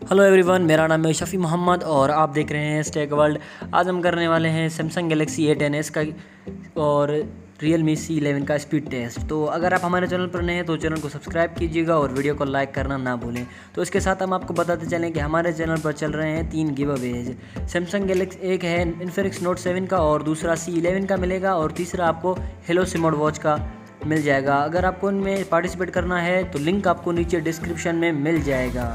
Hello everyone, मेरा नाम है शफ़ी मोहम्मद और आप देख रहे हैं स्टेक वर्ल्ड। आज हम करने वाले हैं सैमसंग गैलेक्सी A10s का और Realme C11 का स्पीड टेस्ट। तो अगर आप हमारे चैनल पर नए हैं तो चैनल को सब्सक्राइब कीजिएगा और वीडियो को लाइक करना ना भूलें। तो इसके साथ हम आपको बताते चलें कि हमारे चैनल पर चल रहे हैं 3 गिव अवेज। सैमसंग गैलेक्सी एक है इन्फिनिक्स नोट 7 का और दूसरा C11 का मिलेगा और तीसरा आपको हेलो स्मार्ट वॉच का मिल जाएगा। अगर आपको इनमें पार्टिसिपेट करना है तो लिंक आपको नीचे डिस्क्रिप्शन में मिल जाएगा।